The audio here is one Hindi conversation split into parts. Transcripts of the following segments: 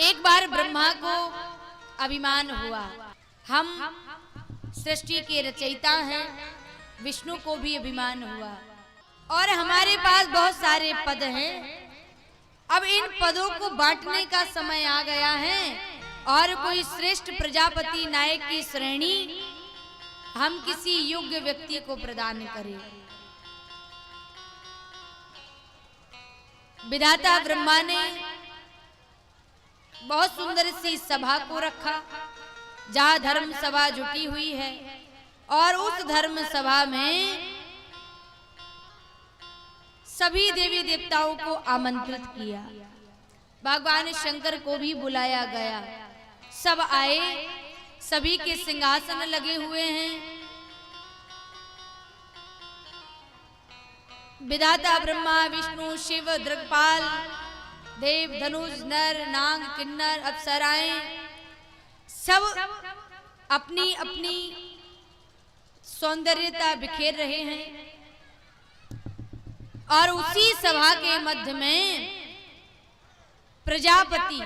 एक बार ब्रह्मा को अभिमान हुआ, हम सृष्टि के रचयिता हैं। विष्णु को भी अभिमान हुआ और हमारे पास बहुत सारे पद हैं। अब इन पदों को बांटने का समय आ गया है और कोई श्रेष्ठ प्रजापति नायक की श्रेणी हम किसी योग्य व्यक्ति को प्रदान करें। विधाता ब्रह्मा ने बहुत सुंदर सी सभा को रखा जहां धर्म सभा जुटी हुई है और उस धर्म सभा में सभी देवी देवताओं को आमंत्रित किया। भगवान शंकर को भी बुलाया गया। सब आए, सभी के सिंहासन लगे हुए हैं। विधाता ब्रह्मा, विष्णु, शिव, दिक्पाल, देव, धनुष, नर, नाग, किन्नर, अप्सराएं सब अपनी अपनी सौंदर्यता बिखेर रहे हैं और उसी सभा के मध्य में प्रजापति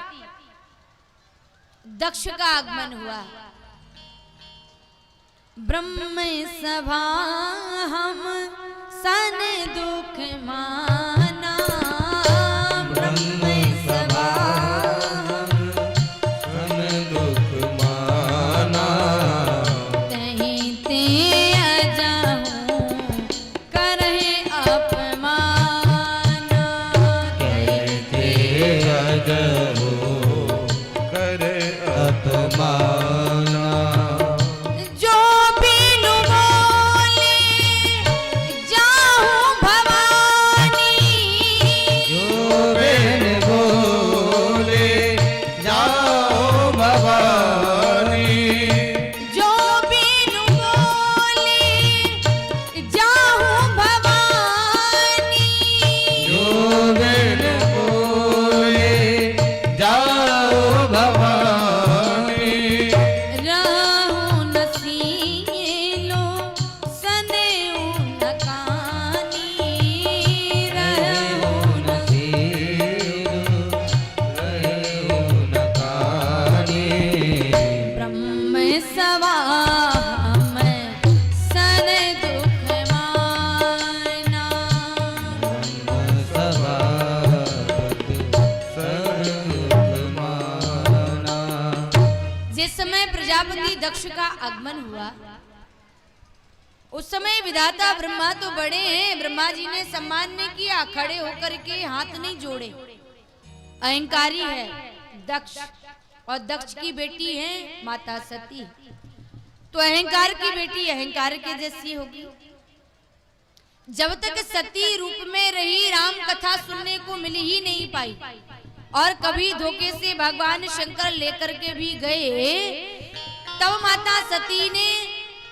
दक्ष का आगमन हुआ। ब्रह्म सभा हम सन दुख माना, ब्रह्म सभा हम सन दुख माना, तहीं ते अजाहूं करहे अपमान, तहीं ते अजाहूं करे अपमान। प्रजापति दक्ष का आगमन हुआ उस समय विधाता ब्रह्मा तो बड़े हैं। ब्रह्मा जी ने सम्मान नहीं किया, खड़े होकर के हाथ नहीं जोड़े। अहंकारी है दक्ष और दक्ष की बेटी है माता सती, तो अहंकार की बेटी अहंकार के जैसी होगी। जब तक सती रूप में रही राम कथा सुनने को मिल ही नहीं पाई और कभी धोखे से भगवान शंकर लेकर के भी गए, तब माता सती ने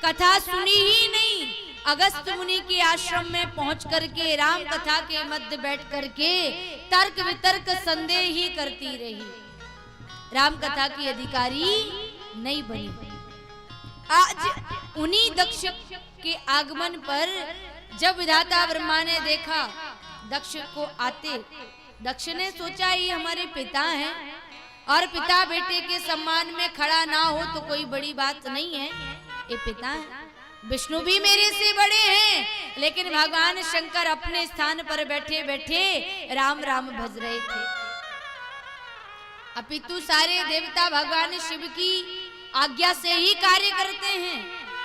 कथा सुनी ही नहीं। अगस्त मुनि के आश्रम में पहुंच करके राम कथा के मध्य बैठ करके तर्क वितर्क संदेह ही करती रही, राम कथा की अधिकारी नहीं बनी। आज उन्हीं दक्ष के आगमन पर जब विधाता ब्रह्मा ने देखा दक्ष को आते, दक्ष ने सोचा ये हमारे पिता हैं और पिता बेटे के सम्मान में खड़ा ना हो तो कोई बड़ी बात नहीं है, ये पिता हैं। विष्णु भी मेरे से बड़े हैं, लेकिन भगवान शंकर अपने स्थान पर बैठे बैठे राम राम भज रहे थे। अपितु सारे देवता भगवान शिव की आज्ञा से ही कार्य करते हैं।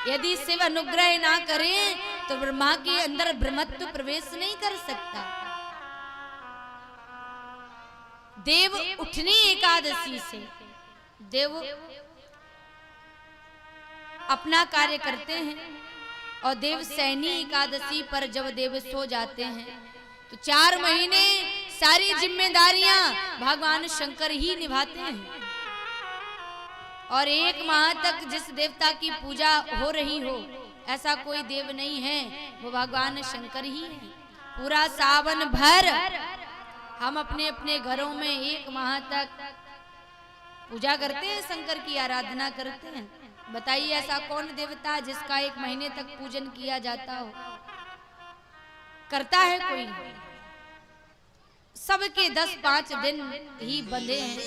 यदि शिव अनुग्रह ना करें तो ब्रह्मा के अंदर ब्रह्मत्व प्रवेश नहीं कर सकता। देव उठनी एकादशी से देव अपना कार्य करते हैं और देव सैनी एकादशी पर जब देव सो जाते हैं तो 4 महीने सारी जिम्मेदारियां भगवान शंकर ही निभाते हैं और 1 माह तक जिस देवता की पूजा हो रही हो ऐसा कोई देव नहीं है, वो भगवान शंकर ही है। पूरा सावन भर हम अपने अपने घरों में 1 माह तक पूजा करते हैं, शंकर की आराधना करते हैं। बताइए ऐसा कौन देवता जिसका 1 महीने तक पूजन किया जाता हो? करता है कोई? सबके 10-5 दिन ही बंधे हैं।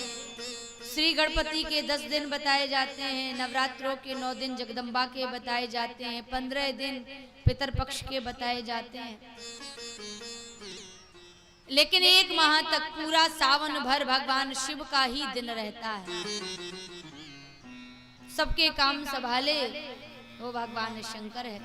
श्री गणपति के 10 दिन बताए जाते हैं, नवरात्रों के 9 दिन जगदम्बा के बताए जाते हैं, 15 दिन पितरपक्ष के बताए जाते हैं, लेकिन 1 माह तक पूरा सावन भर भगवान शिव का ही दिन रहता है। सबके काम संभाले वो भगवान शंकर है।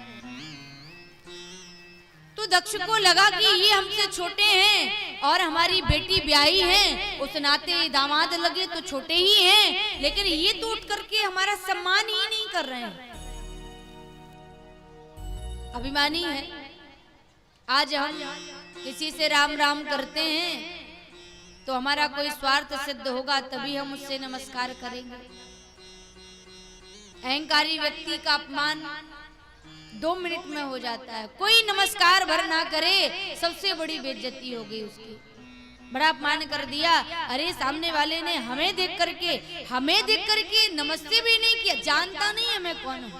तो दक्ष को लगा कि ये हमसे छोटे हैं और हमारी बेटी ब्याही है, उस नाते दामाद लगे तो छोटे ही हैं, लेकिन ये तो उठ करके हमारा सम्मान ही नहीं कर रहे हैं, अभिमानी है। आज हम किसी से राम राम करते हैं तो हमारा कोई स्वार्थ सिद्ध होगा तभी हम उससे नमस्कार करेंगे। अहंकारी व्यक्ति का अपमान 2 मिनट में हो जाता है, कोई नमस्कार भर ना करे सबसे बड़ी बेइज्जती हो गई उसकी, बड़ा अपमान कर दिया। अरे सामने वाले ने हमें देख करके नमस्ते भी नहीं किया, जानता नहीं है मैं कौन हूं।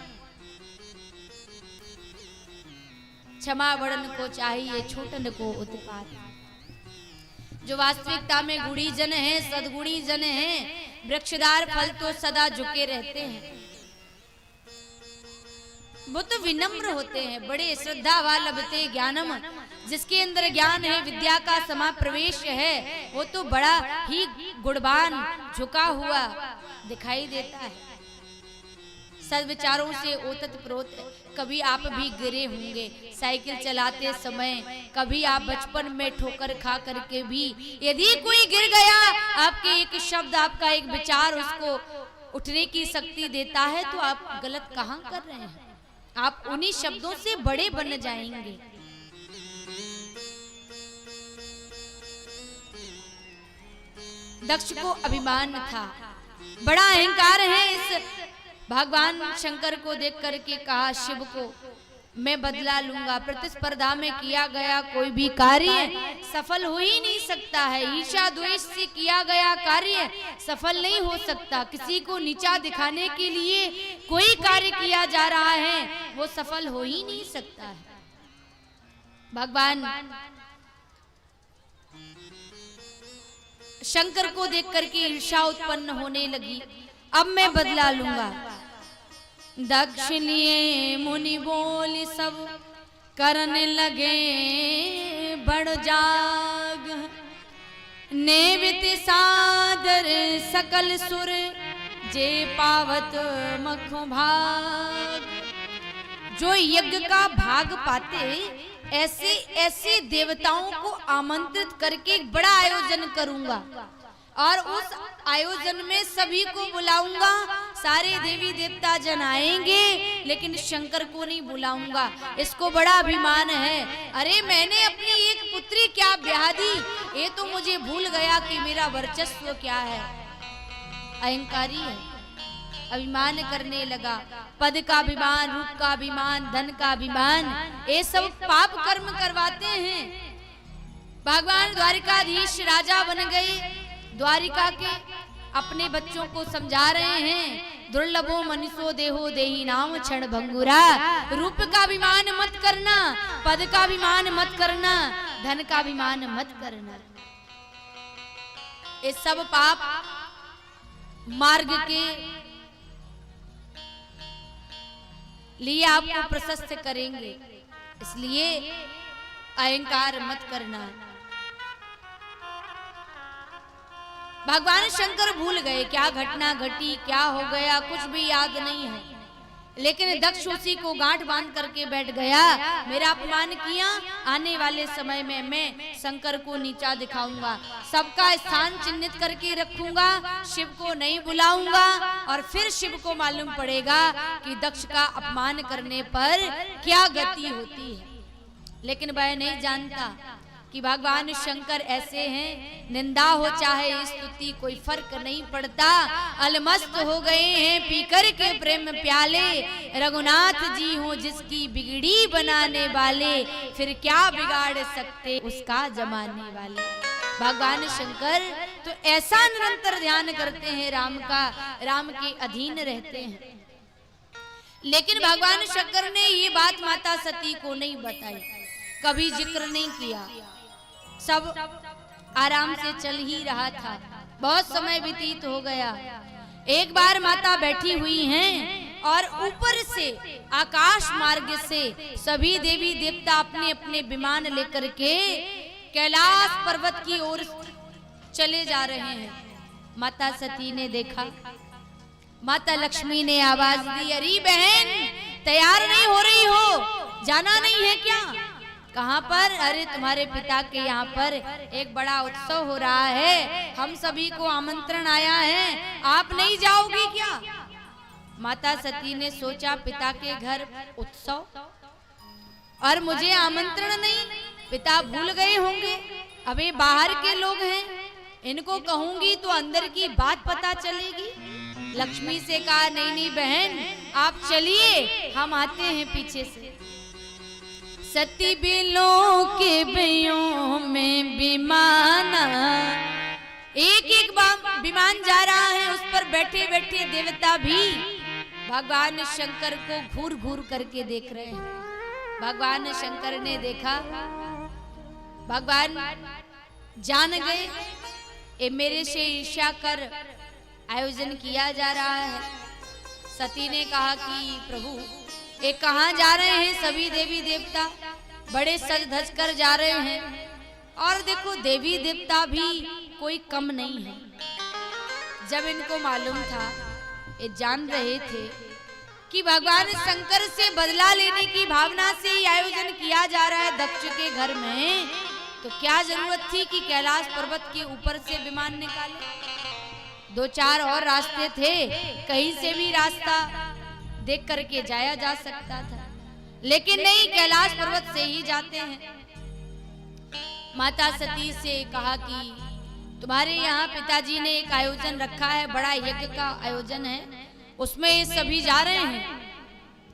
क्षमा बड़न को चाहिए छोटन को उत्पात। जो वास्तविकता में गुणी जन है, सदगुणी जन है, वृक्षदार फल तो सदा झुके रहते हैं, वो तो विनम्र होते हैं, बड़े श्रद्धा वा लभते ज्ञानम। जिसके अंदर ज्ञान है, विद्या का समा प्रवेश है, वो तो बड़ा ही गुणवान झुका हुआ दिखाई देता है। सद्विचारों से ओतप्रोत। कभी आप भी गिरे होंगे साइकिल चलाते समय, कभी आप बचपन में ठोकर खा करके भी यदि कोई गिर गया, आपके एक शब्द, आपका एक विचार उसको उठने की शक्ति देता है, तो आप गलत कहाँ कर रहे हैं, आप उन्हीं शब्दों से बड़े बन जाएंगे। दक्ष को अभिमान था, बड़ा अहंकार है। इस भगवान शंकर को देख करके कहा शिव को, मैं बदला लूंगा। प्रतिस्पर्धा में किया गया कोई भी कार्य सफल हो ही नहीं सकता है। ईर्ष्या द्वेष से किया गया कार्य सफल नहीं हो सकता। किसी को नीचा दिखाने के लिए कोई कार्य किया जा रहा है, वो सफल हो ही नहीं सकता है। भगवान शंकर को देख करके ईर्ष्या उत्पन्न होने लगी। अब मैं बदला लूंगा। दक्ष लिए मुनि बोल सब करने लगे बड़ जाग। नेवित सादर सकल सुर जे पावत मखो भाग। जो यज्ञ का भाग पाते ऐसे ऐसे देवताओं को आमंत्रित करके एक बड़ा आयोजन करूंगा और उस आयोजन में सभी को बुलाऊंगा। सारे देवी देवता जन आएंगे, लेकिन शंकर को नहीं बुलाऊंगा। इसको बड़ा अभिमान है। अरे मैंने अपनी एक पुत्री क्या ब्याह दी, ये तो मुझे भूल गया कि मेरा वर्चस्व क्या है। अहंकारी है, अभिमान करने लगा। पद का अभिमान, रूप का अभिमान, धन का अभिमान, ये सब पाप कर्म करवाते हैं। भगवान द्वारिकाधीश राजा बन गए। द्वारिका के अपने बच्चों को समझा रहे हैं, दुर्लभो मनुष्यो देहो देही नाम क्षण भंगुरा। रूप का अभिमान मत करना, पद का अभिमान मत करना, धन का अभिमान मत करना। ये सब पाप मार्ग के लिए आपको प्रशस्त करेंगे, इसलिए अहंकार मत करना। भगवान शंकर भूल गए क्या घटना घटी, क्या हो गया, कुछ भी याद नहीं है। लेकिन दक्ष उसी को गांठ बांध करके बैठ गया। मेरा अपमान किया, आने वाले समय में मैं शंकर को नीचा दिखाऊंगा, सबका स्थान चिन्हित करके रखूंगा, शिव को नहीं बुलाऊंगा। और फिर शिव को मालूम पड़ेगा कि दक्ष का अपमान करने पर क्या गति होती है। लेकिन वह नहीं जानता कि भगवान शंकर ऐसे हैं, निंदा हो चाहे स्तुति कोई फर्क नहीं पड़ता। अलमस्त हो गए हैं पीकर के प्रेम प्याले, रघुनाथ जी हो जिसकी बिगड़ी बनाने वाले, फिर क्या बिगाड़ सकते उसका जमाने वाले। भगवान शंकर तो ऐसा निरंतर ध्यान करते हैं राम का, राम के अधीन रहते हैं। लेकिन भगवान शंकर ने ये बात माता सती को नहीं बताई, कभी जिक्र नहीं किया। सब आराम से चल ही रहा था। बहुत समय व्यतीत हो गया। एक बार माता बैठी हुई हैं और ऊपर से आकाश मार्ग से सभी देवी देवता अपने अपने विमान लेकर के कैलाश पर्वत की ओर चले जा रहे हैं। माता सती ने देखा, माता लक्ष्मी ने आवाज दी, अरे बहन तैयार नहीं हो रही हो, जाना नहीं है क्या? कहाँ पर? अरे तुम्हारे पिता के यहाँ पर एक बड़ा उत्सव हो रहा है, हम सभी को आमंत्रण आया है, आप नहीं जाओगी क्या? माता सती ने सोचा, पिता के घर उत्सव और मुझे आमंत्रण नहीं, पिता भूल गए होंगे, अबे बाहर के लोग हैं, इनको कहूंगी तो अंदर की बात पता चलेगी। लक्ष्मी से कहा, नहीं नहीं बहन आप चलिए, हम आते हैं पीछे से। सती बिलों के बियों में विमाना, एक एक विमान जा रहा है, उस पर बैठे बैठे देवता भी भगवान शंकर को घूर घूर करके देख रहे हैं। भगवान शंकर ने देखा, भगवान जान गए ये मेरे से ईर्ष्या कर आयोजन किया जा रहा है। सती ने कहा कि प्रभु ये कहाँ जा रहे हैं? सभी देवी देवता बड़े सज धज कर जा रहे हैं, और देखो देवी देवता भी कोई कम नहीं है। जब इनको मालूम था, ये जान रहे थे कि भगवान शंकर से बदला लेने की भावना से ही आयोजन किया जा रहा है दक्ष के घर में, तो क्या जरूरत थी कि कैलाश पर्वत के ऊपर से विमान निकाले? दो चार और रास्ते थे, कहीं से भी रास्ता देख करके जाया जा सकता था, लेकिन नहीं, कैलाश पर्वत से ही जाते हैं। माता सती से कहा कि तुम्हारे यहाँ पिताजी ने एक आयोजन रखा है, बड़ा यज्ञ का आयोजन है, उसमें सभी जा रहे हैं,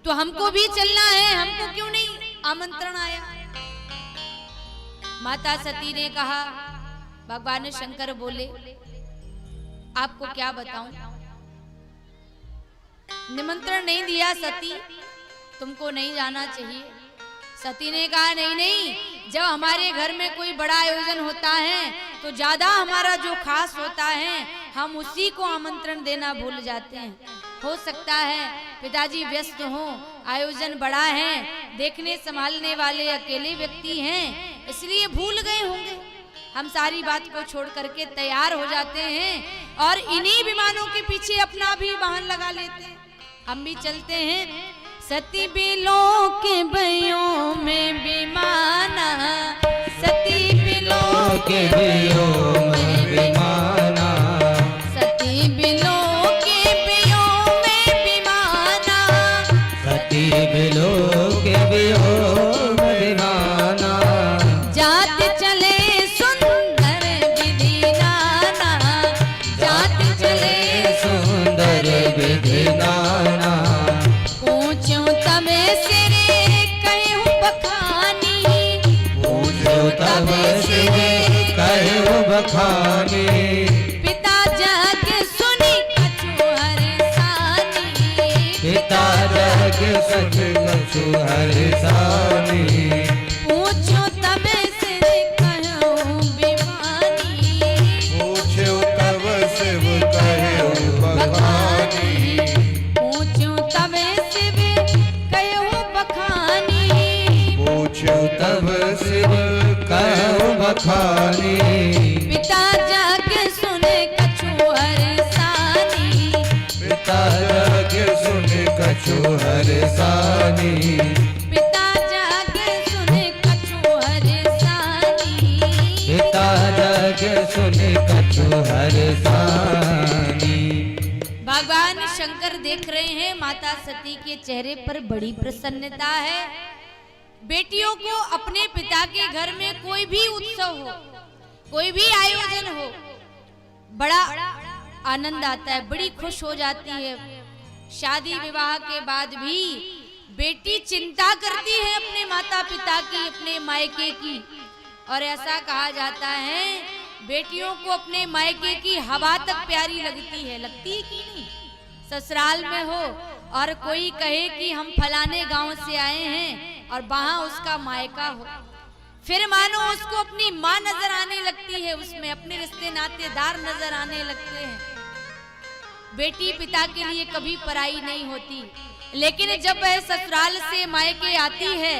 तो हमको भी चलना है, हमको क्यों नहीं आमंत्रण आया? माता सती ने कहा, भगवान शंकर बोले, आपको क्या बताऊं, निमंत्रण नहीं दिया सती, तुमको नहीं जाना चाहिए। सती ने कहा, नहीं नहीं, जब हमारे घर में कोई बड़ा आयोजन होता है तो ज्यादा हमारा जो खास होता है हम उसी को आमंत्रण देना भूल जाते हैं। हो सकता है पिताजी व्यस्त हों, आयोजन बड़ा है, देखने संभालने वाले अकेले व्यक्ति हैं, इसलिए भूल गए होंगे। हम सारी बात को छोड़ करके तैयार हो जाते हैं और इन्हीं विमानों के पीछे अपना भी वाहन लगा लेते हैं, हम भी चलते हैं। सती बिलों के बियों में विमाना, सती बिलों के बियों में विमाना, सती बिलों के बियों में विमाना, सती बिलों के बियों में विमाना, जाते चले सुंदर विधि नाना, जाते चले सुंदर विधि नाना, पूछूं तबे सिरे कहूं बखानी, पूछूं तबे सिरे कहूं बखानी, पिता जग सुनी कछु हरसानी, पिता जग सुनी कछु हरसानी, पूछूं तबे सिरे कहूं बिवानी, पूछूं तबे सिरे कहूं बखानी, पूछूं तबे सिरे कहूं बखानी, पूछूं तबे सिरे कहूं बखानी, पिता जग सुने कछु हरसानी, पिता जग सुने कछु हरसानी, पिता जग सुने कछु हरसानी, पिता जग सुने कछु हरसानी। भगवान शंकर देख रहे हैं माता सती के चेहरे पर बड़ी प्रसन्नता है। बेटियों को अपने पिता के घर में कोई भी उत्सव हो, कोई भी आयोजन हो, बड़ा आनंद आता है, बड़ी खुश हो जाती है। शादी विवाह के बाद भी बेटी चिंता करती है अपने माता पिता की, अपने मायके की, और ऐसा कहा जाता है बेटियों को अपने मायके की हवा तक प्यारी लगती है। लगती है कि नहीं? ससुराल में हो और कोई कहे कि हम फलाने गांव से आए हैं और वहां उसका मायका हो, फिर मानो उसको अपनी माँ नजर आने लगती है, उसमें अपने रिश्ते नातेदार नजर आने लगते हैं। बेटी पिता के लिए कभी पराई नहीं होती, लेकिन जब वह ससुराल से मायके आती है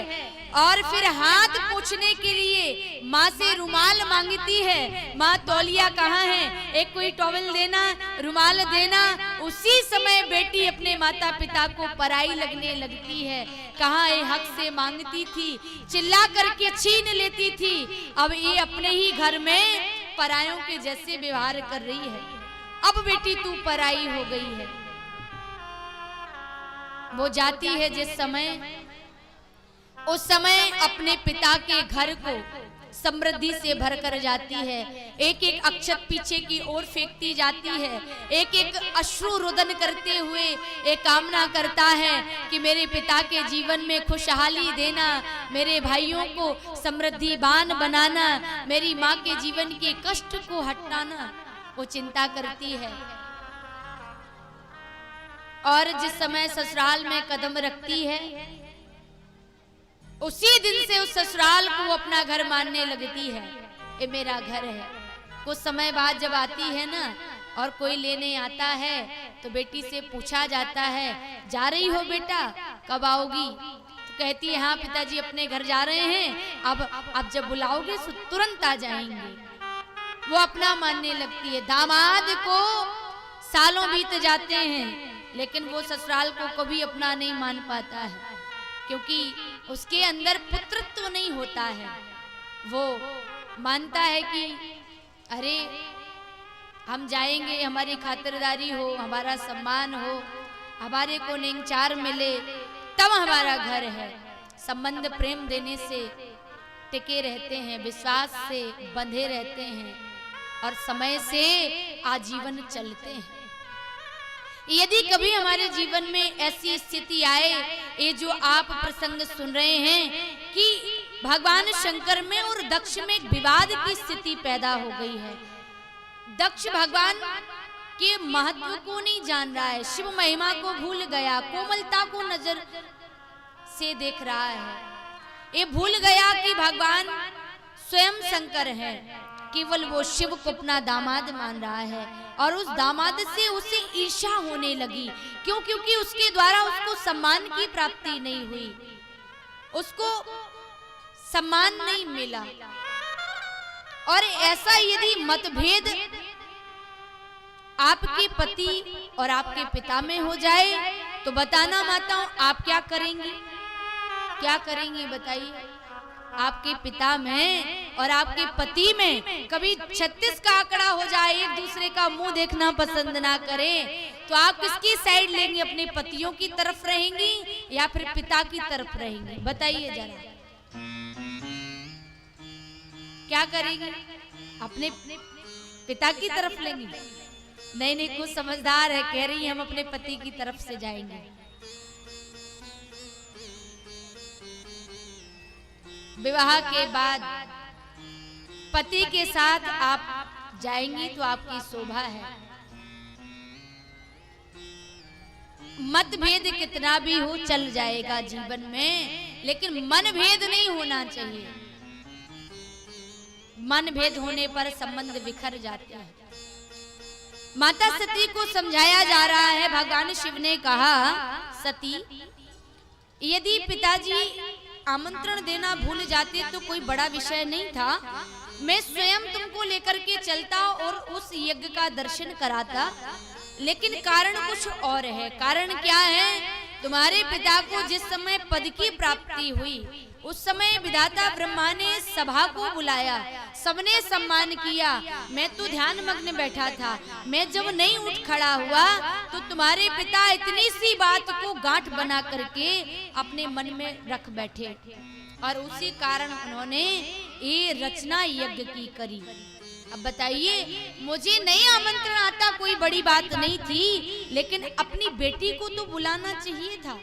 और फिर हाथ पोंछने के लिए माँ से रुमाल मांगती है, माँ तौलिया कहाँ है, एक कोई टॉवल देना, रुमाल देना, उसी समय बेटी अपने माता पिता को पराई लगने लगती है। कहाँ ये हक से मांगती थी, चिल्ला करके छीन लेती थी, अब ये अपने ही घर में परायों के जैसे व्यवहार कर रही है। अब बेटी तू पराई हो गई है। वो जाती है जिस समय, उस समय अपने पिता के घर को समृद्धि से भरकर जाती है। एक एक अक्षत पीछे की ओर फेंकती जाती है, एक एक अश्रु रुदन करते हुए एक कामना करता है कि मेरे पिता के जीवन में खुशहाली देना, मेरे भाइयों को समृद्धिवान बनाना, मेरी माँ के जीवन के कष्ट को हटाना, वो चिंता करती है। और जिस समय ससुराल में कदम रखती है, उसी दिन से उस ससुराल को अपना घर मानने लगती है। ये मेरा घर है। कुछ समय बाद जब आती है ना और कोई लेने आता है तो बेटी से पूछा जाता है, जा रही हो बेटा, कब आओगी? तो कहती है, हाँ पिताजी अपने घर जा रहे हैं, अब जब बुलाओगे तो तुरंत आ जाएंगे। वो अपना मानने लगती है। दामाद को सालों बीत जाते हैं, लेकिन वो ससुराल को कभी अपना नहीं मान पाता है, क्योंकि उसके अंदर पुत्रत्व नहीं होता है। वो मानता है कि अरे हम जाएंगे, हमारी खातिरदारी हो, हमारा सम्मान हो, हमारे को निंगचार मिले, तब हमारा घर है। संबंध प्रेम देने से टिके रहते हैं, विश्वास से बंधे रहते हैं और समय से आजीवन चलते हैं। यदि कभी हमारे जीवन में ऐसी स्थिति आए, ये जो आप प्रसंग सुन रहे हैं कि भगवान शंकर में और दक्ष में एक विवाद की स्थिति पैदा हो गई है। दक्ष भगवान के महत्व को नहीं जान रहा है, शिव महिमा को भूल गया, कोमलता को नजर से देख रहा है। ये भूल गया कि भगवान स्वयं शंकर है, केवल वो शिव को अपना दामाद मान रहा है और उस दामाद से उसे ईर्ष्या होने लगी। क्यों? क्योंकि उसके द्वारा उसको सम्मान की प्राप्ति नहीं हुई, उसको सम्मान नहीं मिला। और ऐसा यदि मतभेद आपके पति और आपके पिता में हो जाए तो बताना माताओं, आप क्या करेंगी? क्या करेंगी बताइए? आपके पिता में और आपके पति में कभी 36 का आंकड़ा हो जाए, एक दूसरे का मुंह देखना पसंद ना करें, तो आप किसकी साइड लेंगे? अपने पतियों की तरफ रहेंगी या फिर पिता की तरफ रहेंगी? बताइए जरा, क्या करेंगी? अपने पिता की तरफ लेंगी? नहीं नहीं, कुछ समझदार है, कह रही है हम अपने पति की तरफ से जाएंगे। विवाह के बाद पति के साथ आप जाएंगी तो आपकी शोभा है। मतभेद कितना भी हो चल जाएगा जीवन में, लेकिन मनभेद नहीं होना चाहिए। मनभेद होने पर संबंध बिखर जाते हैं। माता सती को समझाया जा रहा है। भगवान शिव ने कहा, सती यदि पिताजी आमंत्रण देना भूल जाते तो कोई बड़ा विषय नहीं था, मैं स्वयं तुमको लेकर के चलता और उस यज्ञ का दर्शन कराता, लेकिन कारण कुछ और है। कारण क्या है? तुम्हारे पिता को जिस समय पद की प्राप्ति हुई उस समय विधाता ब्रह्मा ने सभा को बुलाया, सबने सम्मान किया, मैं तो ध्यान मग्न बैठा था। मैं जब नहीं उठ खड़ा हुआ तो तुम्हारे पिता इतनी सी बात को गांठ बना करके अपने मन में रख बैठे और उसी कारण उन्होंने ये रचना यज्ञ की करी। अब बताइए, मुझे नहीं आमंत्रण आता कोई बड़ी बात नहीं थी, लेकिन अपनी बेटी को तो बुलाना चाहिए था।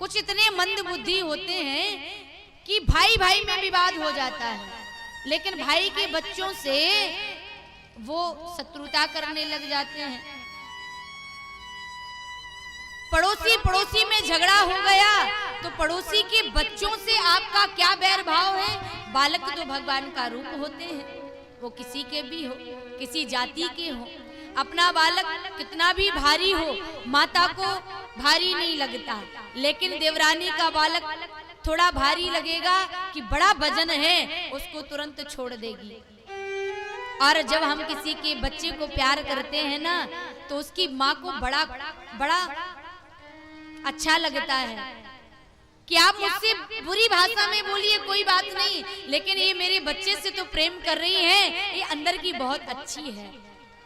कुछ इतने मंद बुद्धि होते हैं कि भाई भाई में विवाद हो जाता है, लेकिन भाई के बच्चों से वो शत्रुता करने लग जाते हैं। पड़ोसी पड़ोसी में झगड़ा हो गया तो पड़ोसी के बच्चों से आपका क्या बैर भाव है? बालक तो भगवान का रूप होते हैं, वो किसी के भी हो, किसी जाति के हो। अपना बालक कितना भी भारी हो, माता को भारी नहीं लगता, लेकिन देवरानी का बालक थोड़ा भारी लगेगा कि बड़ा वजन है, उसको तुरंत छोड़ देगी। और जब हम किसी के बच्चे को प्यार करते हैं ना, तो उसकी माँ को बड़ा बड़ा अच्छा लगता है कि आप मुझसे बुरी भाषा में बोलिए, कोई बात नहीं, लेकिन ये मेरे बच्चे से तो प्रेम कर रही है, ये अंदर की बहुत अच्छी है।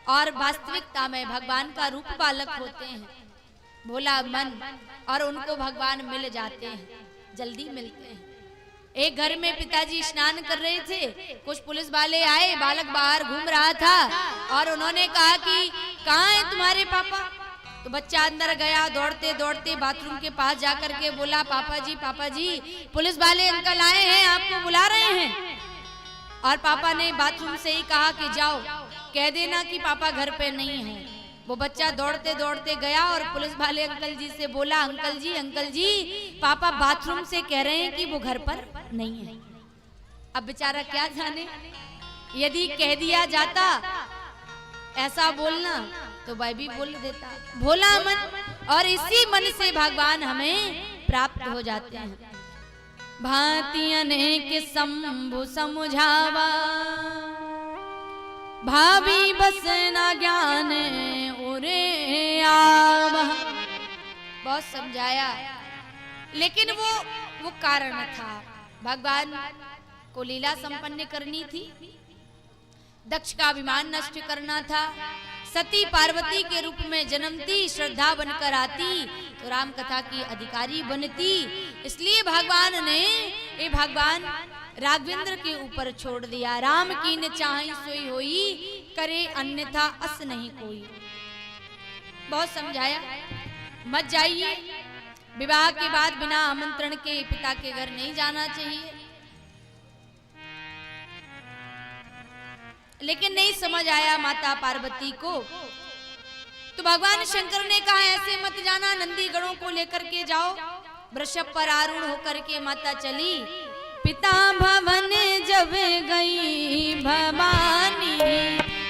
और वास्तविकता में भगवान का रूप बालक होते हैं, भोला मन, और उनको भगवान मिल जाते हैं, जल्दी मिलते हैं। एक घर में पिताजी स्नान कर रहे थे, कुछ पुलिस वाले आए, बालक बाहर घूम रहा था और उन्होंने कहा कि कहाँ है तुम्हारे पापा? तो बच्चा अंदर गया, दौड़ते दौड़ते बाथरूम के पास जाकर के बोला, पापा जी पुलिस वाले अंकल आए हैं, आपको बुला रहे हैं। और पापा ने बाथरूम से ही कहा कि जाओ कह देना कि पापा घर पे नहीं है। वो बच्चा दौड़ते दौड़ते गया और पुलिस वाले अंकल जी से बोला, अंकल जी पापा बाथरूम से कह रहे हैं कि वो घर पर नहीं है। अब बेचारा क्या जाने, यदि कह दिया जाता ऐसा बोलना तो वह भी बोल देता, भोला मन, और इसी मन से भगवान हमें प्राप्त हो जाते हैं। भांति अनेक शंभु समुझावा, भाभी बस न ज्ञान उरे आवा। बहुत समझाया, लेकिन वो कारण था, भगवान को लीला संपन्न करनी थी, दक्ष का अभिमान नष्ट करना था, सती पार्वती के रूप में जन्मती, श्रद्धा बनकर आती तो राम कथा की अधिकारी बनती। इसलिए भगवान ने ये भगवान राघवेंद्र के ऊपर छोड़ दिया, राम की न चाहि सोई होई, करे अन्यथा अस नहीं कोई। बहुत समझाया, मत जाइए, विवाह के बाद बिना आमंत्रण के पिता के घर नहीं जाना चाहिए, लेकिन नहीं समझ आया माता पार्वती को। तो भगवान शंकर ने कहा, ऐसे मत जाना, नंदी गणों को लेकर के जाओ। वृषभ पर आरूढ़ होकर के माता चली। पिता भवन जब गई भवानी,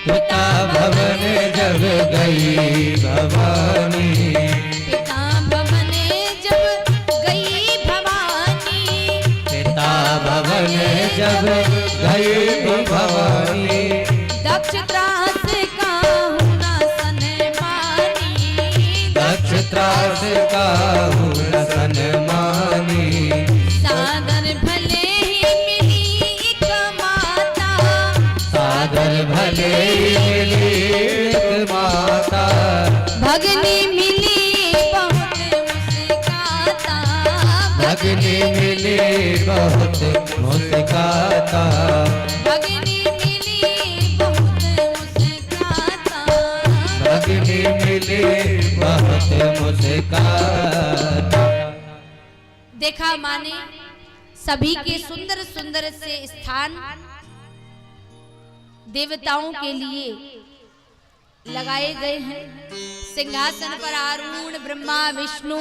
पिता भवन जब गई भवानी, पिता भवन जब गई भवानी, पिता भवन जब गई भवानी, दक्ष त्रास काहू न सनमानी, दक्ष त्रास काहू न सनमानी, सादर भले ही मिली एक माता, सादर भले मिली एक माता, भगनी मिली बहुत मुस्काता, भगनी मिली बहुत मुस्काता, भगनी मिली बहुत मुस्काता, भगनी मिली बहुत मुस्काता। देखा माने सभी के सुंदर सुंदर से स्थान देवताओं के लिए लगाए गए हैं। सिंहासन पर आरूढ़ ब्रह्मा विष्णु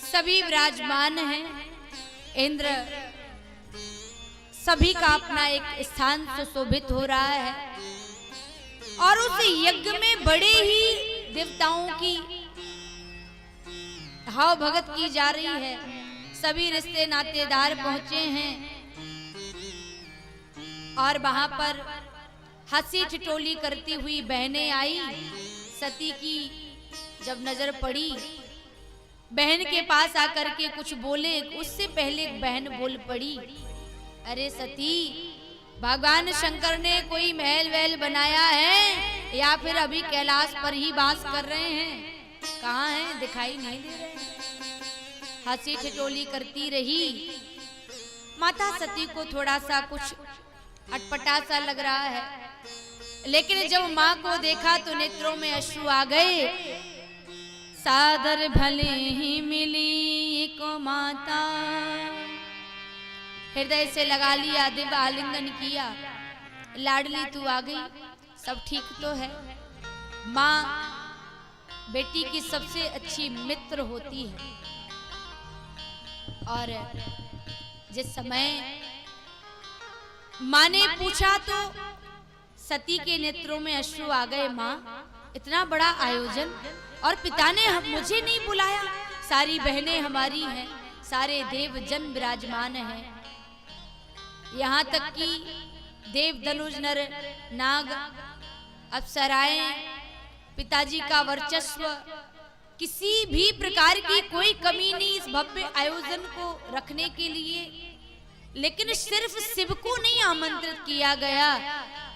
सभी विराजमान हैं। इंद्र, सभी का अपना एक स्थान सुशोभित हो रहा है। और उस यज्ञ में बड़े ही देवताओं की भाव भगत की जा रही है। सभी रिश्ते नातेदार पहुंचे हैं और वहां पर हंसी ठिठोली करती हुई बहनें आई। सती की जब नजर पड़ी, बहन के पास आकर के कुछ बोले, उससे पहले एक बहन बोल पड़ी, अरे सती, भगवान शंकर ने कोई महल वहल बनाया है या फिर अभी कैलाश पर ही वास कर रहे हैं? कहाँ हैं? दिखाई नहीं दे रहे। हंसी ठिठोली करती रही। माता सती को थोड़ा सा कुछ अटपटा सा लग रहा है, लेकिन जब माँ को देखा तो नेत्रों में अश्रु आ गए। सादर भले ही मिली को माता, हृदय से लगा लिया, दिव्य आलिंगन किया। लाडली तू आ गई, सब ठीक तो है? माँ बेटी की सबसे अच्छी मित्र होती है। और जिस समय माँ ने पूछा तो सती के नेत्रों में अश्रु आ गए। माँ, इतना बड़ा आयोजन और पिता ने मुझे नहीं बुलाया। सारी बहनें हमारी हैं, सारे देव जन विराजमान हैं, यहाँ तक कि देव धनुष नर नाग अप्सराएं, पिताजी का वर्चस्व, किसी भी प्रकार की कोई कमी नहीं इस भव्य आयोजन को रखने के लिए। लेकिन सिर्फ शिव को नहीं आमंत्रित किया गया।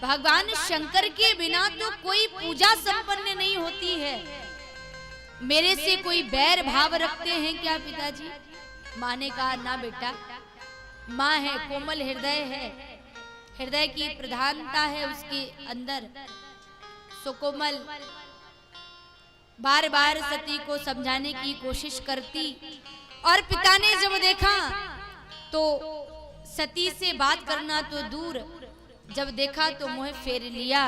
भगवान शंकर के बिना तो कोई पूजा संपन्न नहीं होती है। मेरे से कोई बैर भाव रखते हैं क्या पिताजी? माँ ने कहा, ना बेटा, माँ है, कोमल हृदय है, हृदय की प्रधानता है उसके अंदर, सुकोमल। बार बार सती को समझाने की कोशिश करती। और पिता ने जब देखा तो सती से बात करना तो दूर, जब देखा तो मुंह फेर लिया।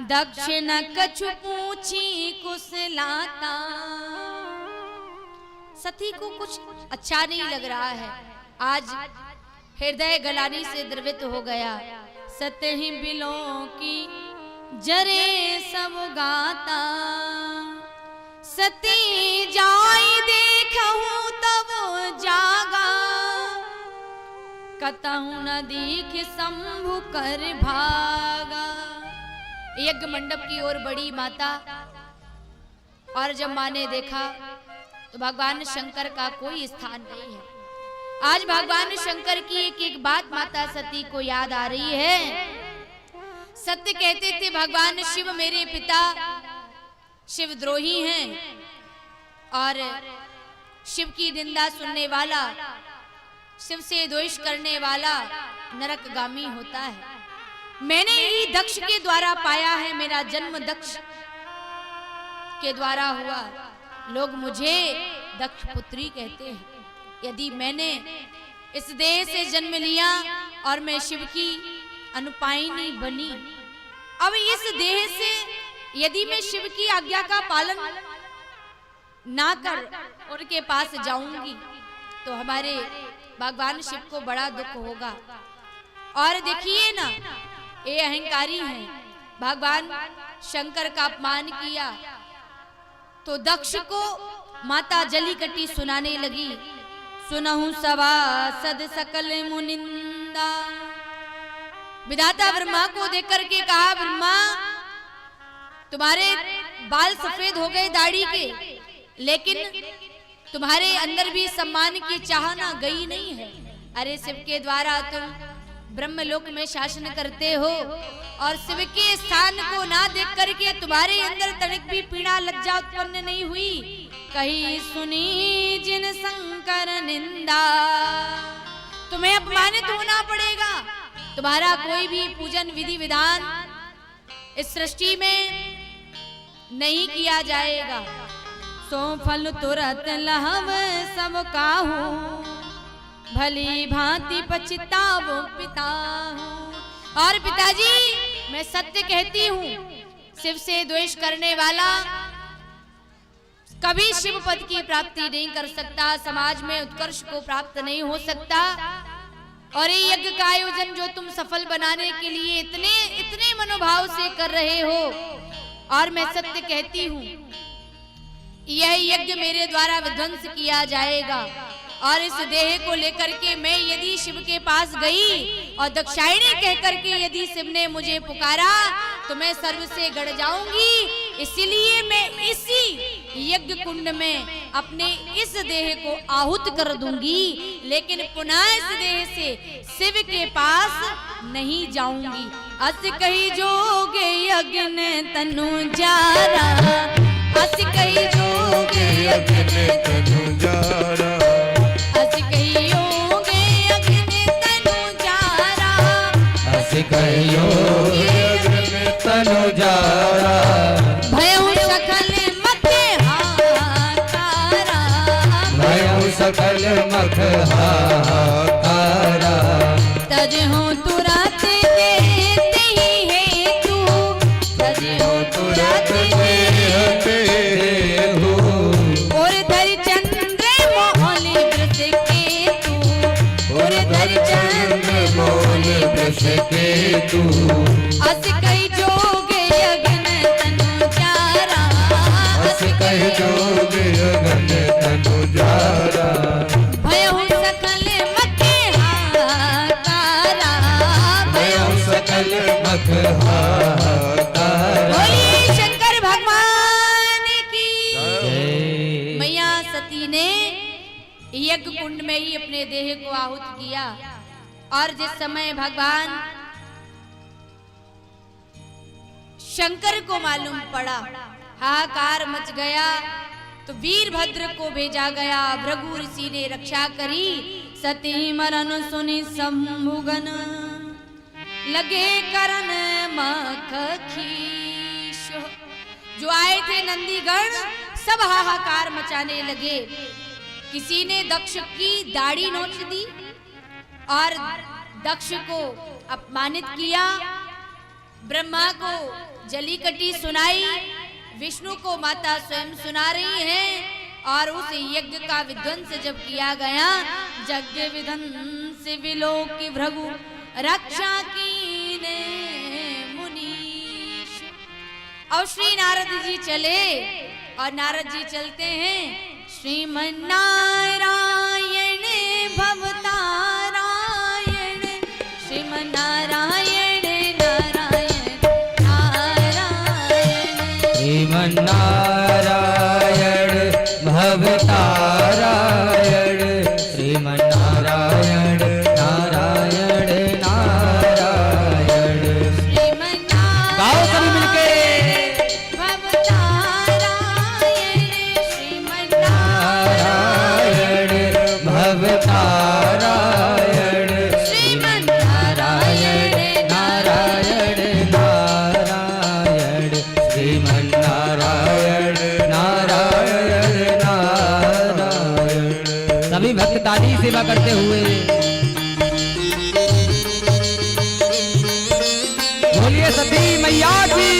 दक्षिण कछु पूछी कुशलाता। सती को कुछ अच्छा नहीं लग रहा है। आज हृदय गलानी से द्रवित हो गया। सतही बिलों की जरे सब गाता, सती जाई देखूं तब जागा, कतहु न दीख शंभु कर भागा। यज्ञ मंडप की ओर बढ़ी माता, और जब माँ ने देखा तो भगवान शंकर का कोई स्थान नहीं है। आज भगवान शंकर की एक एक बात माता सती को याद आ रही है। सत्य कहते थे भगवान शिव मेरे पिता शिवद्रोही हैं और शिव की निंदा सुनने वाला, शिव से द्वेष करने वाला नरकगामी होता है। मैंने ही दक्ष के द्वारा पाया है, मेरा जन्म दक्ष के द्वारा हुआ। लोग मुझे दक्ष पुत्री कहते हैं। यदि मैंने इस देह से जन्म लिया और मैं शिव की अनुपायिनी बनी, अब इस देह से यदि मैं शिव की आज्ञा का पालन ना कर उनके पास जाऊंगी तो हमारे भगवान शिव को बड़ा दुख होगा। और देखिए ना, ये अहंकारी हैं। भगवान शंकर का अपमान किया तो दक्ष को माता जलीकटी सुनाने लगी। सुनहु सभासद सकल मुनिंदा। विधाता ब्रह्मा को देख करके कहा, ब्रह्मा तुम्हारे बाल सफेद हो गए दाढ़ी के, लेकिन तुम्हारे अंदर भी सम्मान की चाहना गई नहीं है। अरे शिव के द्वारा तुम ब्रह्मलोक में शासन करते हो और शिव के स्थान को ना देख करके तुम्हारे अंदर तनिक भी पीड़ा लज्जा उत्पन्न नहीं हुई। कही सुनी जिन शंकर निंदा। तुम्हें अपमानित होना पड़ेगा। तुम्हारा कोई भी पूजन विधि विधान इस सृष्टि में नहीं किया जाएगा। सो फल तुरंत लहव सब काहू, भली भांति पछतावो पिता हूँ। और पिताजी मैं सत्य कहती हूँ, शिव से द्वेष करने वाला कभी शिव पद की प्राप्ति नहीं कर सकता, समाज में उत्कर्ष को प्राप्त नहीं हो सकता। और ये यज्ञ का आयोजन जो तुम सफल बनाने के लिए इतने मनोभाव से कर रहे हो, और मैं सत्य कहती हूँ यह यज्ञ मेरे द्वारा विध्वंस किया जाएगा। और इस देह को लेकर के मैं यदि शिव के पास गई और दक्षायणी कह करके यदि शिव ने मुझे पुकारा तो मैं सर्व से गड़ जाऊंगी। इसलिए मैं इसी यज्ञ कुंड में अपने इस देह को आहुत कर दूंगी, लेकिन पुनः इस देह से शिव के पास नहीं जाऊंगी। अस कही जोगे यज्ञ ने तनु जारा, अस कही जोगे यज्ञ ने तनु जारा, अस कही योगे यज्ञ ने तनु जारा, अस कही योगे यज्ञ ने तनु जारा। भयउ सकल मख हाकारा, भयउ सकल मख हाकारा। तजहु तुरत देते ही है तू, तजहु तुरत देते के तू अस कई जोगे अगन तनु जारा अस कह जोग अगन तनु जारा भयउ सकल मखे हाकारा भयउ सकल मख हाकारा। बोलिए शंकर भगवान की जय। मैया सती ने यज्ञ कुंड में ही अपने देह को आहुत किया और जिस समय भगवान शंकर को मालूम पड़ा, हाहाकार मच गया, तो वीरभद्र को भेजा गया। भृगु ऋषि ने रक्षा करी। सती मरन सुनि शंभुगन लगे करन मख खीश। जो आए थे नंदीगण सब हाहाकार मचाने लगे। किसी ने दक्ष की दाढ़ी नोच दी और दक्ष को अपमानित किया। ब्रह्मा को जलीकटी सुनाई, विष्णु को माता स्वयं सुना रही हैं। और उस यज्ञ का विध्वंस जब किया गया, यज्ञ विध्वंस विलोकी भृगु रक्षा कीने मुनीश। और श्री नारद जी चले और नारद जी चलते हैं श्रीमन नारायण भवतारायण श्रीमन नारायण नारायण नारायण श्रीमन नारायण भवतारायण श्रीमन नारायण नारायण नारायण। श्रीमन गाओ सभी मिलके। भवतारायण श्रीमन नारायण भवतारायण श्रीमन नारायण नारायण नारायण श्रीमन नारायण नारायण नारायण। सभी भक्त ताली सेवा करते हुए बोलिए सती मैया की।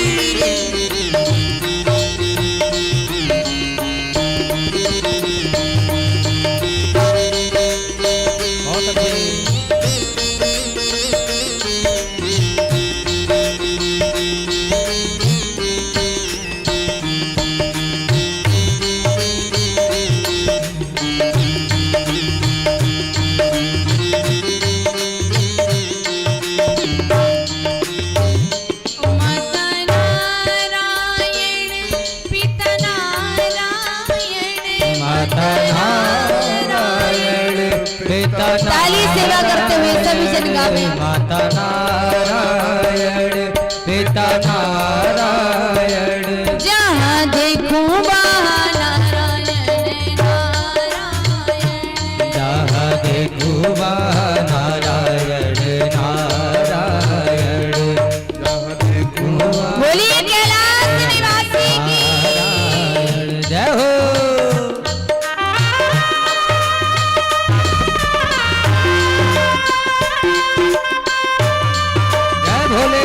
बहुत अच्छे। माता नारायण पिता नारायण माता नारायण पिता ताली सेवा करते हुए सभी जन गावे। माता नारायण पिता नारायण जहाँ देखूं वहाँ नारायण नारायण जहाँ देखूं वहाँ नारायण नारायण जहाँ देखूं वहाँ बोलिए कैलाश निवासी की नारायण। जय हो। जय भोले।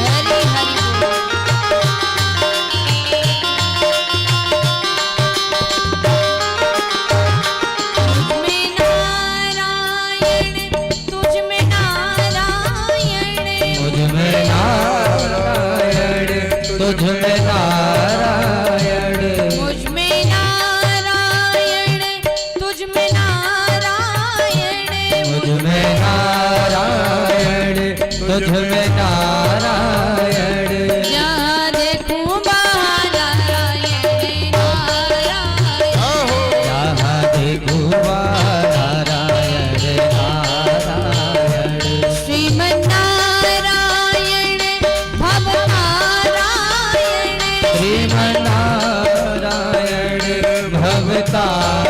हरि हरि बोल। तुझ में नारायण तुझ में नारायण मुझ में नारायण तुझ में नारायण मुझ में नारायण तुझ में नारायण मुझ में नारायण तुझ में नारायण जहाँ देखूं वहाँ नारायण नारायण जहाँ देखूं वहाँ नारायण नारायण श्रीमन नारायण भवतारायण श्रीमन नारायण भवतारायण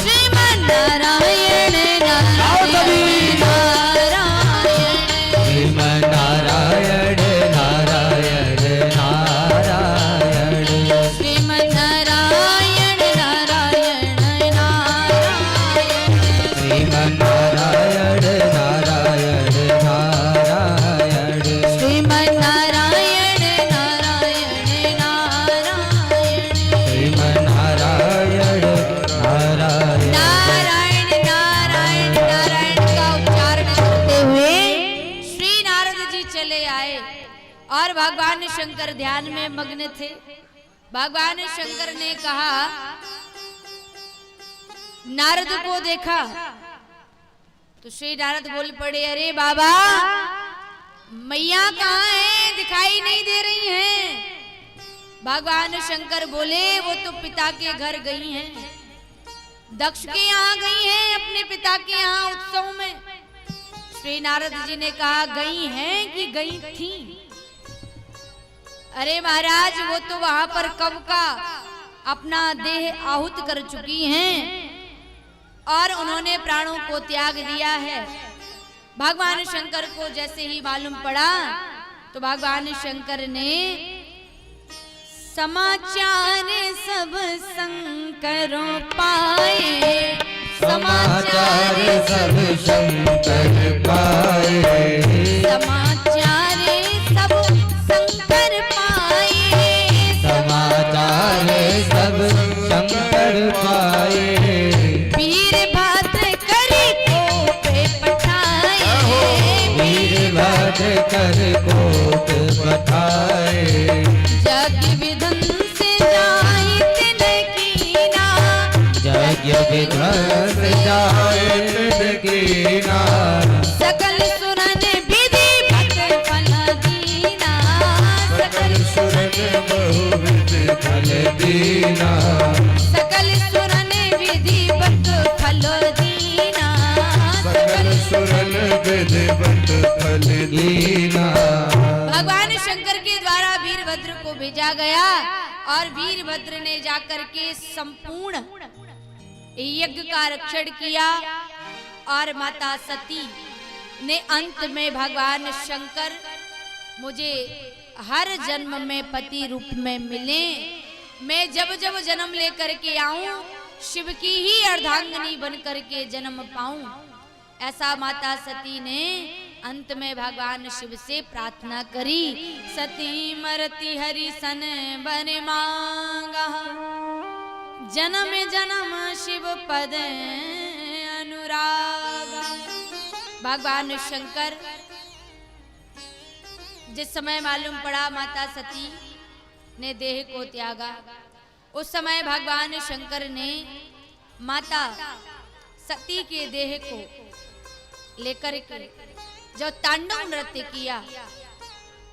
श्रीमन नारायण गाओ सभी। नारायण नारायण श्रीमन नारायण शंकर ध्यान में मग्न थे। भगवान शंकर ने कहा, नारद को देखा तो श्री नारद बोल पड़े, अरे बाबा मैया कहाँ है, दिखाई नहीं दे रही हैं। भगवान शंकर बोले, वो तो पिता के घर गई हैं, दक्ष के यहाँ गई हैं, अपने पिता के यहाँ उत्सव में। श्री नारद जी ने कहा, गई हैं कि गई थी? अरे महाराज, वो तो वहां पर कब का अपना देह आहुत कर चुकी हैं और उन्होंने प्राणों को त्याग दिया है। भगवान शंकर को जैसे ही मालूम पड़ा तो भगवान शंकर ने समाचार सब शंकरों पाए, समाचार सब शंकर पाए, समाचार सब शंकर पाए, समाचार सब शंकर पाए। वीरभद्र करी कोप पठाए, वीरभद्र कर कोप पठाए, जग विध्वंस जाए तिन कीना, यज्ञ विध्वंस जाए तिन कीना, सकल सुरन विधि भक्त फल दीना, सकल सुरन बहुविध फल दीना, सकल सुरन विधि भक्त फल दीना, सकल सुरन विधिवत फल दीना। भगवान शंकर के द्वारा वीरभद्र को भेजा गया और वीरभद्र ने जाकर के संपूर्ण यज्ञ का रक्षण किया और माता सती ने अंत में भगवान शंकर मुझे हर जन्म में पति रूप में मिले, मैं जब जब जन्म लेकर के आऊं शिव की ही अर्धांगिनी बन करके जन्म पाऊं, ऐसा माता सती ने अंत में भगवान शिव से प्रार्थना करी। सती मरती हरि सन बन मांगा, जन्म जन्म शिव पद अनुराग। भगवान शंकर जिस समय मालूम पड़ा माता सती ने देह को त्यागा, उस समय भगवान शंकर ने माता सती के देह को लेकर के जो तांडव नृत्य किया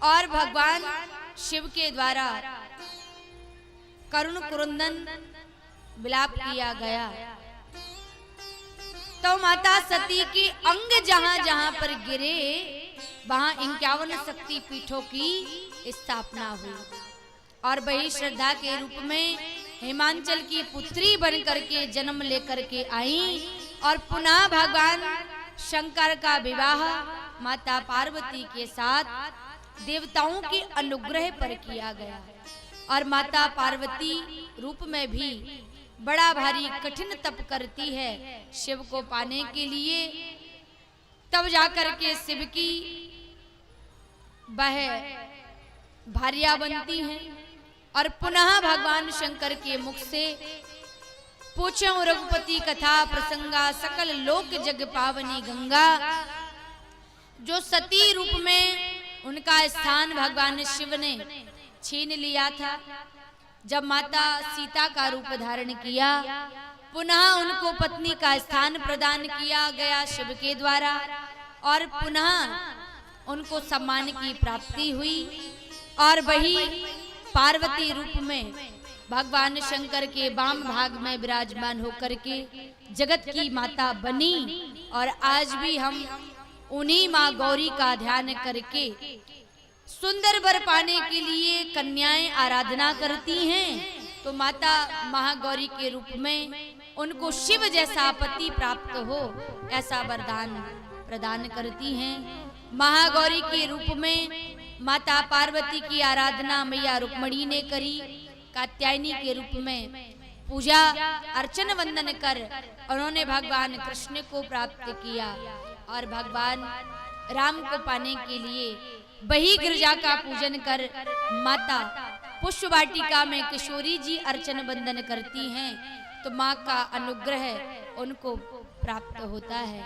और भगवान शिव के द्वारा करुण कुरुंदन विलाप किया गया, तो माता सती की अंग जहां जहां पर गिरे वहां 51 शक्ति पीठों की स्थापना हुई और वही श्रद्धा के रूप में हिमांचल की पुत्री बन करके जन्म लेकर के आई और पुनः भगवान शंकर का विवाह माता पार्वती के साथ देवताओं के अनुग्रह पर किया गया और माता पार्वती रूप में भी बड़ा भारी कठिन तप करती है शिव को पाने के लिए, तब जाकर के शिव की वह भार्या बनती हैं और पुनः भगवान शंकर के मुख से पूछो रघुपति कथा प्रसंगा, सकल लोक जग पावनी गंगा। जो सती रूप में उनका स्थान भगवान शिव ने छीन लिया था, जब माता सीता का रूप धारण किया पुनः उनको पत्नी का स्थान प्रदान किया गया शिव के द्वारा और पुनः उनको सम्मान की प्राप्ति हुई और वही पार्वती रूप में भगवान शंकर के वाम भाग में विराजमान होकर के जगत की माता बनी और आज भी हम उन्हीं माँ गौरी का ध्यान करके सुंदर वर पाने के लिए कन्याएं आराधना करती हैं, तो माता महागौरी के रूप में उनको शिव जैसा पति प्राप्त हो ऐसा वरदान प्रदान करती हैं। महागौरी के रूप में माता पार्वती की आराधना मैया रुक्मणी ने करी, कात्यायनी के रूप में पूजा अर्चन वंदन कर उन्होंने भगवान कृष्ण को प्राप्त किया और भगवान राम को पाने के लिए वही गिरजा का पूजन कर माता पुष्प वाटिका में किशोरी जी अर्चन वंदन करती हैं, तो माँ का अनुग्रह उनको प्राप्त होता है।